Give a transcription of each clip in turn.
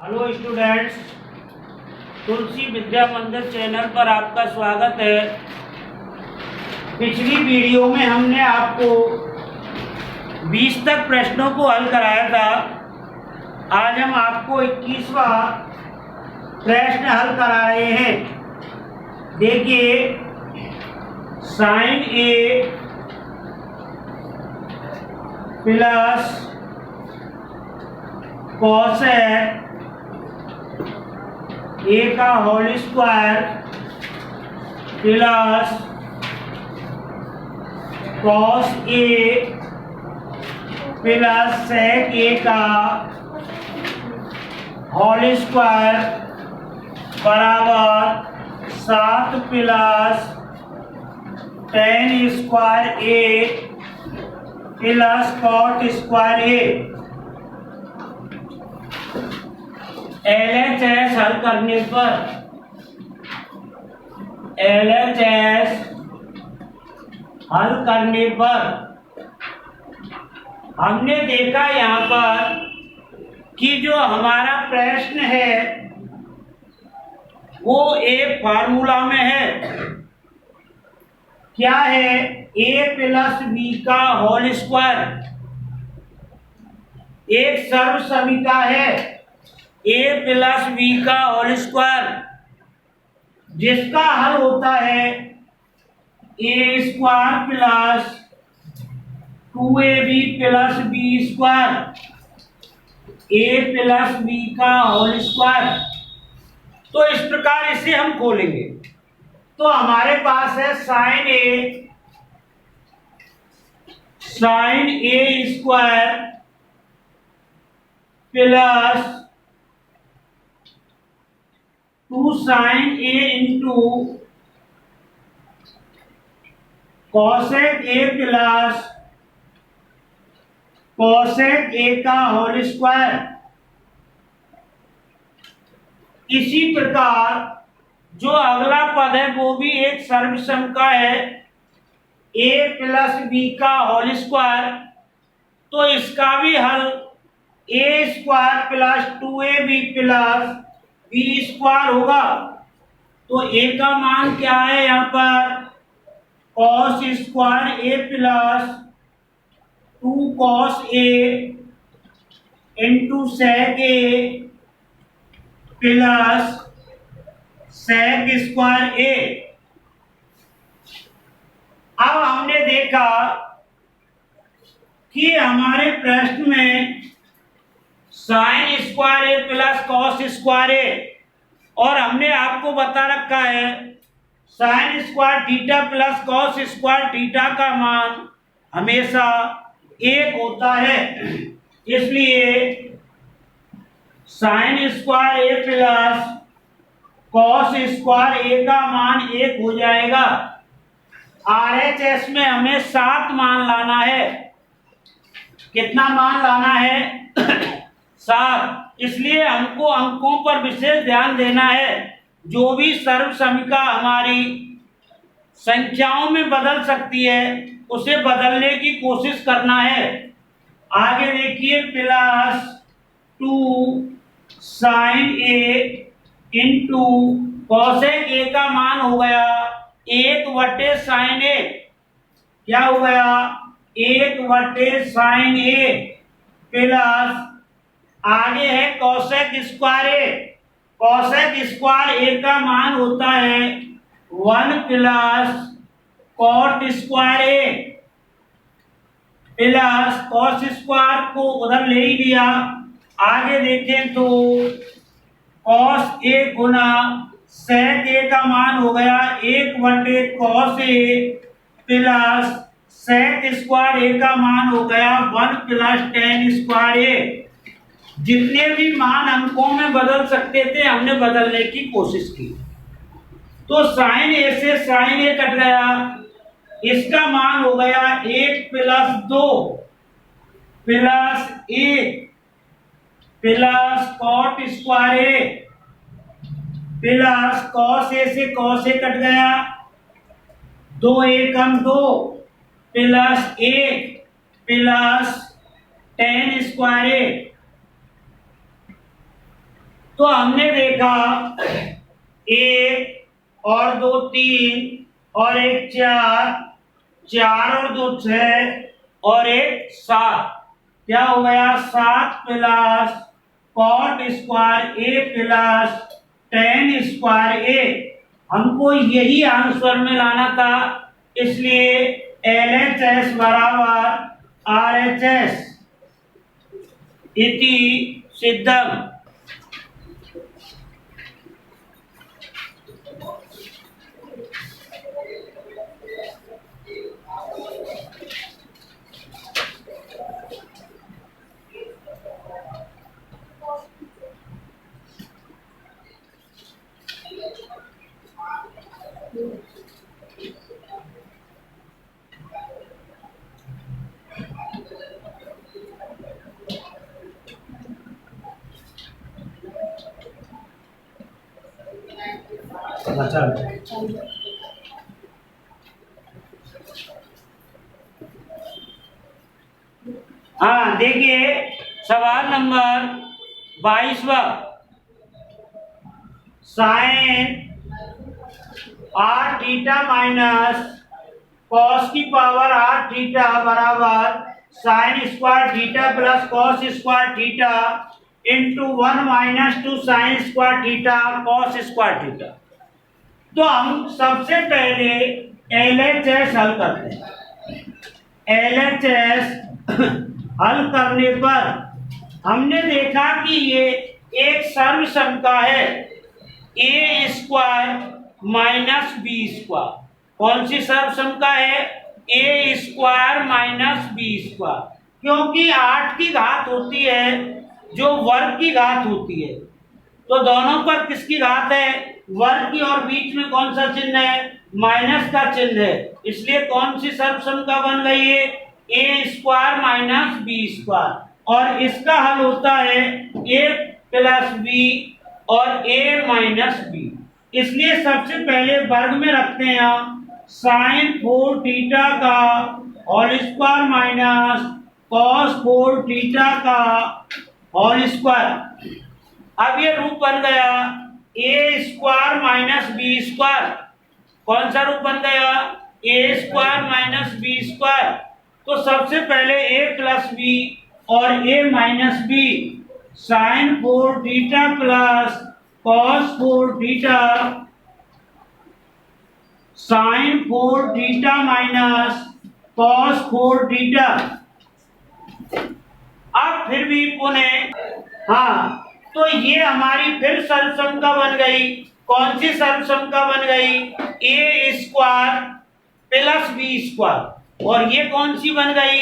Hello students, तुलसी विद्या मंदिर channel पर आपका स्वागत है। पिछली वीडियो में हमने आपको 20 तक प्रश्नों को हल कराया था। आज हम आपको 21वां प्रश्न हल करा रहे हैं। देखिए, sine A plus cosec A का whole square plus cos A plus sec A का होल स्क्वायर बराबर 7 plus tan square A plus cot square A. LHS हल करने पर LHS हल करने पर हमने देखा यहाँ पर कि जो हमारा प्रश्न है वो एक फार्मूला में है। क्या है? a प्लस बी का होल स्क्वायर एक सर्व समीकरण है। a प्लस बी का होल स्क्वायर जिसका हल होता है a square plus 2ab plus B square a plus B का होल स्क्वायर। तो इस प्रकार इसे हम खोलेंगे तो हमारे पास है sine A square plus 2 sine A into cosec A plus cosec A का होल स्क्वायर। इसी प्रकार जो अगला पद है वो भी एक सर्वसम का है, a प्लस बी का होल स्क्वायर। तो इसका भी हल a square plus 2ab plus B square होगा। तो a का मान क्या है? यहाँ पर cos square A plus 2 cos A into sec A plus sec square A. अब हमने देखा कि हमारे प्रश्न में sine square A plus cos square A और हमने आपको बता रखा है sine square theta plus cos square theta का मान हमेशा एक होता है। इसलिए sign square A plus cos square ए का मान एक हो जाएगा। RHS में हमें 7 मान लाना है। कितना मान लाना है? 7। इसलिए हमको अंकों पर विशेष ध्यान देना है। जो भी सर्व समीकरण हमारी संख्याओं में बदल सकती है उसे बदलने की कोशिश करना है। आगे देखिए, plus 2 sine A into cosec A का मान हो गया 1 साइन ए। क्या हो गया? 1 साइन ए प्लस आगे है कॉसेक स्क्वायर ए। कॉसेक स्क्वायर ए का मान होता है 1 plus cot square A plus cos square को उधर ले ही लिया। आगे देखें तो cos A Guna sec A का मान हो गया 1 cos A plus sec square ए का मान हो गया 1 प्लस टेन स्क्वायर ए। जितने भी मान अंकों में बदल सकते थे हमने बदलने की कोशिश की। तो साइन ए से साइन ए कट गया, इसका मान हो गया 1 plus 2 plus 1 plus cot square A plus cos A से कॉस ए कट गया, 2 एकम 2 plus 1 plus tan square A. तो हमने देखा एक और दो तीन और एक चार, चार और दो छह और एक सात। क्या हो गया? 7 plus cot square A plus tan square ए। हमको यही आंसर में लाना था, इसलिए LHS बराबर RHS इति सिद्धम। हाँ देखिए, सवाल नंबर 22वां। Sine R theta minus cos की पावर आर थीटा बराबर sine square theta plus cos square theta into 1 minus 2 sine square theta cos square theta. तो हम सबसे पहले LHS हल करते हैं। LHS हल करने पर हमने देखा कि ये एक सर्वसमता है, A square minus B square. कौन सी सर्वसमता है? A square minus B square, क्योंकि 8 की घात होती है जो वर्ग की घात होती है, तो दोनों पर किसकी घात है? वर्ग की, और बीच में कौन सा चिन्ह है? माइनस का चिन्ह है। इसलिए कौन सी सर्वसमता बन गई है? A square minus B square. और इसका हल होता है ए प्लस बी और ए माइनस बी। इसलिए सबसे पहले वर्ग में रखते हैं हम साइन 4 थीटा का whole square minus cos 4 theta का होल स्क्वायर। अब ये रूप बन गया A square minus B square. कौन सा रूप बन गया? A square minus B square. तो सबसे पहले ए प्लस बी और A minus B, sine 4 theta plus cos 4 theta, sine 4 theta minus cos 4 theta. अब फिर भी पुनः, हाँ, तो ये हमारी फिर सर्वसमता बन गई। कौन सी सर्वसमता बन गई? ए स्क्वायर प्लस बी स्क्वायर। और ये कौन सी बन गई?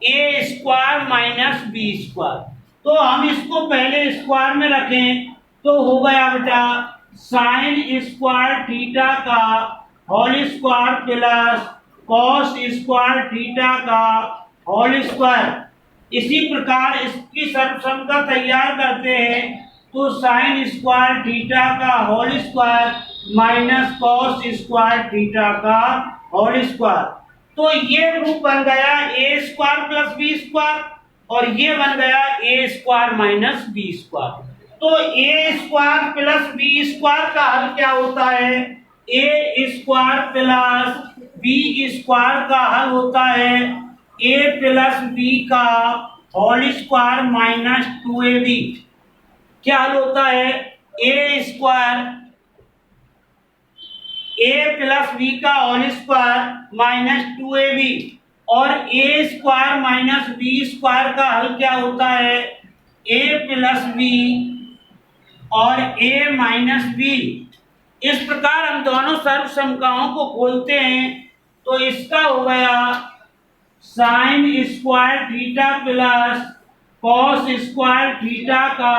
ए स्क्वायर माइनस बी स्क्वायर। तो हम इसको पहले स्क्वायर में रखें तो हो गया बेटा साइन स्क्वायर थीटा का whole square plus cos square theta का होल स्क्वायर। इसी प्रकार इसकी सर्वसमता तैयार करते हैं तो साइन स्क्वायर थीटा का whole square minus cos square theta का होल स्क्वायर। तो ये रूप बन गया A square plus B square, और ये बन गया A square minus B square. तो A square plus B square का हल क्या होता है? A square plus B square का हल होता है ए प्लस बी का होल स्क्वायर माइनस 2ab। क्या हल होता है? A square A plus B का होल स्क्वायर माइनस 2ab, और ए स्क्वायर माइनस बी स्क्वायर का हल क्या होता है? ए प्लस बी और ए माइनस बी। इस प्रकार हम दोनों सर्वसमताओं को खोलते हैं तो इसका हो गया sine square theta plus cos square theta का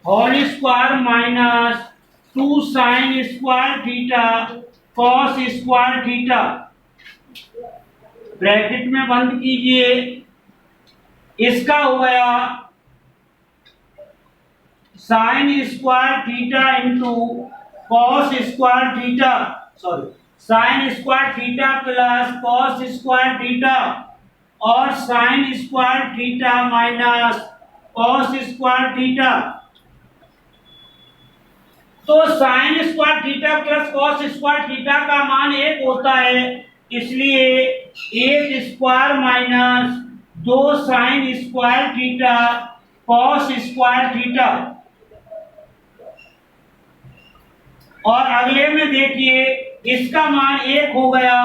whole square minus 2 sine square theta cos square theta. Bracket में बंद कीजिए। इसका हो गया sine square theta into cos square theta, sorry sine square theta plus cos square theta, और sine square theta minus cos square theta. तो sine square theta plus cos square theta का मान 1 होता है, इसलिए 1 square minus 2 sine square theta cos square theta. और अगले में देखिए इसका मान 1 हो गया,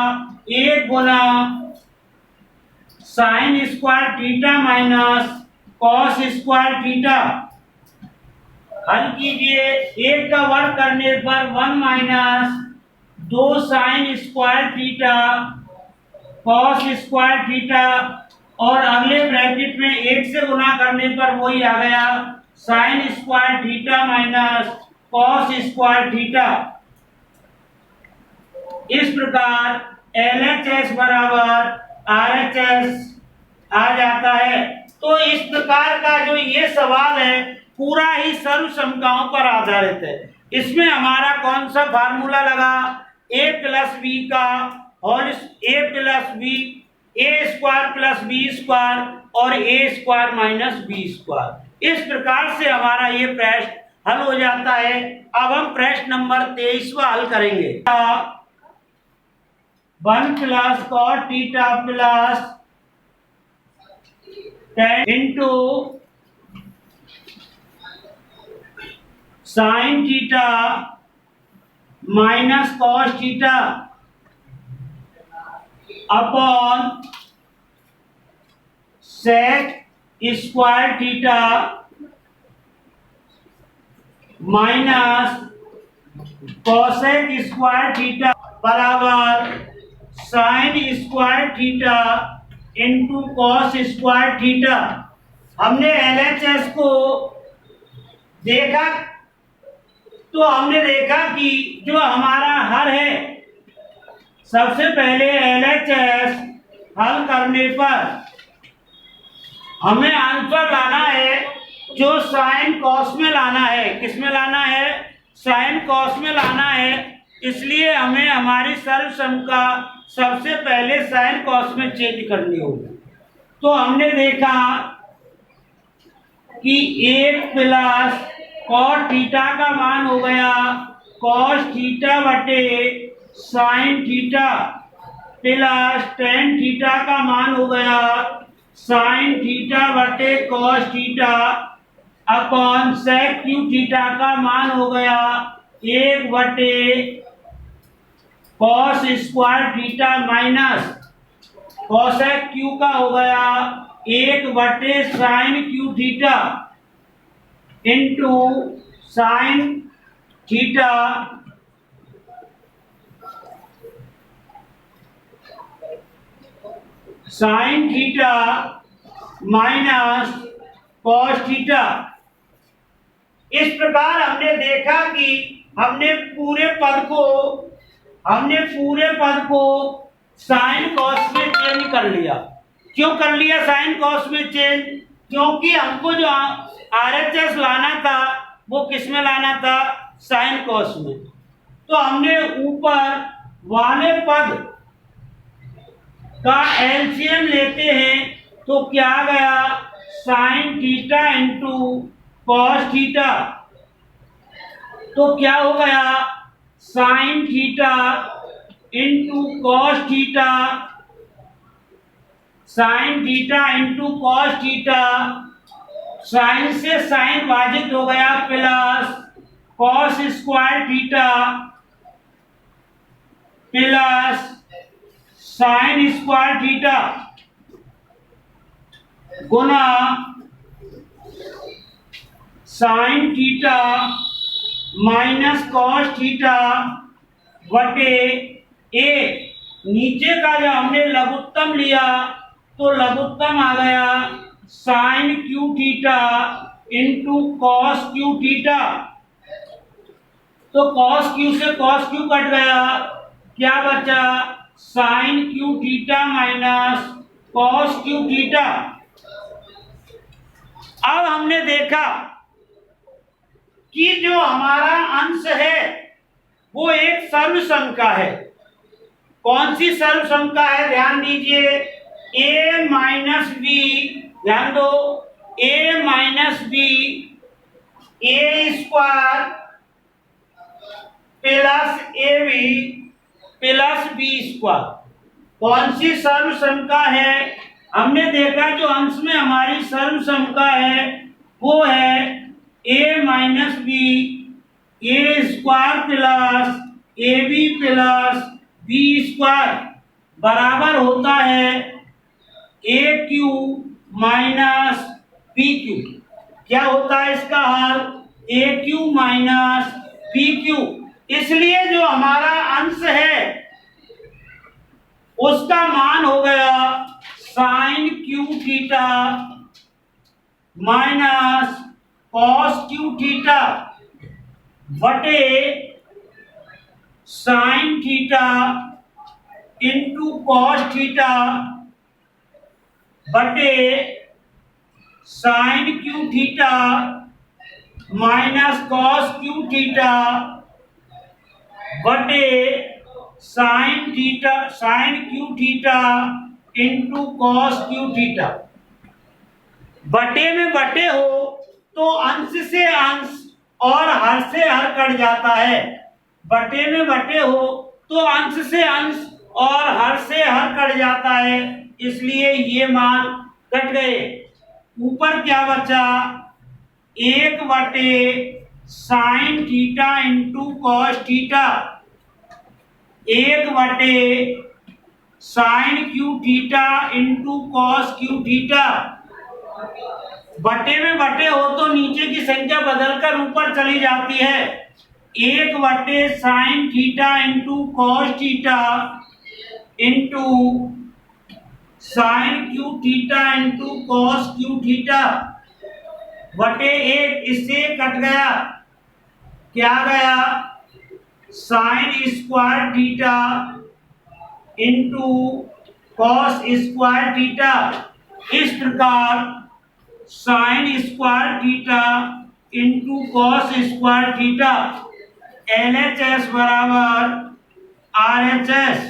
1 गुना sine square theta minus cos square theta. हल कीजिए, 1 का वर्ग करने पर 1 minus 2 sine square theta cos square theta, और अगले ब्रैकेट में 1 से गुना करने पर वही आ गया sine square theta minus cos square theta. इस प्रकार LHS बराबर RHS आ जाता है। तो इस प्रकार का जो ये सवाल है पूरा ही सर्वसमताओं पर आधारित है। इसमें हमारा कौन सा फार्मूला लगा, a प्लस बी का whole a plus B A square plus B square और a square minus B square. इस प्रकार से हमारा ये प्रश्न हल हो जाता है। अब हम प्रश्न नंबर 23वां हल करेंगे। 1 plus cot theta plus 10 into sine theta minus cos theta upon sec square theta minus cosec square theta बराबर sine square theta into cos square theta. हमने LHS को देखा तो हमने देखा कि जो हमारा हल है, सबसे पहले LHS हल करने पर हमें आंसर लाना है जो साइन कॉस में लाना है। किस में लाना है? साइन कॉस में लाना है। इसलिए हमें हमारी सर्वसम का सबसे पहले साइन कॉस में चेंज करनी होगी। तो हमने देखा कि 1 प्लस कॉस थीटा का मान हो गया कॉस थीटा बटे sine theta plus tan theta का मान हो गया साइन थीटा बटे cos theta upon sec Q theta का मान हो गया 1 बटे cos square theta minus cosec Q का हो गया 1 बटे sine Q theta into sine theta sine theta minus cos theta. इस प्रकार हमने देखा कि हमने पूरे पद को साइन कॉस में चेंज कर लिया। क्यों कर लिया साइन कॉस में चेंज? क्योंकि हमको जो RHS लाना था वो किस में लाना था? साइन कॉस में। तो हमने ऊपर वाले पद का LCM लेते हैं तो क्या आ गया sine theta into cos theta. तो क्या हो गया sine theta into cos theta, sine theta into cos theta, sine से साइन विभाजित हो गया plus cos square theta plus sine square theta गुना sine theta minus cos theta बटे ए। नीचे का जो हमने लघुत्तम लिया तो लघुत्तम आ गया sine Q theta into cos Q theta. तो कॉस क्यू से कॉस क्यू कट गया, क्या बचा sine Q theta minus cos Q theta. अब हमने देखा कि जो हमारा अंश है वो एक सर्वसंख्या है। कौन सी सर्वसंख्या है? ध्यान दीजिए, a माइनस बी, ध्यान दो, a minus B A square plus A B plus B square. कौन सी सर्वसंख्या है? हमने देखा जो अंश में हमारी सर्वसंख्या है वो है a minus B A square plus A B plus B square बराबर होता है A cube minus B cube. क्या होता है इसका हल? A cube minus B cube. इसलिए जो हमारा अंश है उसका मान हो गया sine Q theta minus cos Q theta बटे sine theta into cos theta बटे sine Q theta minus cos Q theta बटे sine Q theta into cos Q theta. बटे में बटे हो तो अंश से अंश और हर से हर कट जाता है। बटे में बटे हो तो अंश से अंश और हर से हर कट जाता है, इसलिए ये मान कट गए। ऊपर क्या बचा? 1 बटे sine theta into cos theta 1 बटे sine Q theta into cos Q theta. बटे में बटे हो तो नीचे की संख्या बदलकर ऊपर चली जाती है। 1 बटे sine theta into cos theta into sign Q theta into cos Q theta बटे 1। इससे कट गया, क्या गया? Sine square theta into cos square theta. इस प्रकार sign square theta into cos square theta LHS बराबर RHS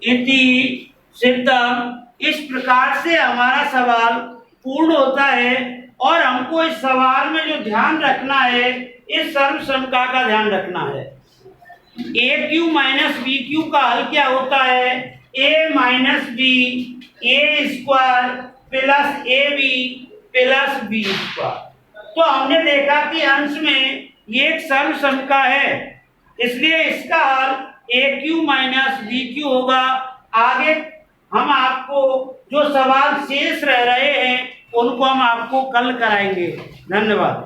इति सिद्धम। इस प्रकार से हमारा सवाल पूर्ण होता है और हमको इस सवाल में जो ध्यान रखना है इस सर्वसंख्या का ध्यान रखना है। A cube minus B cube का हल क्या होता है? A minus B A square plus A B plus B square. तो हमने देखा कि अंश में ये एक सर्वसंख्या है, इसलिए इसका हल A cube minus B Q होगा। आगे हम आपको जो सवाल शेष रह रहे हैं उनको हम आपको कल कराएंगे। धन्यवाद।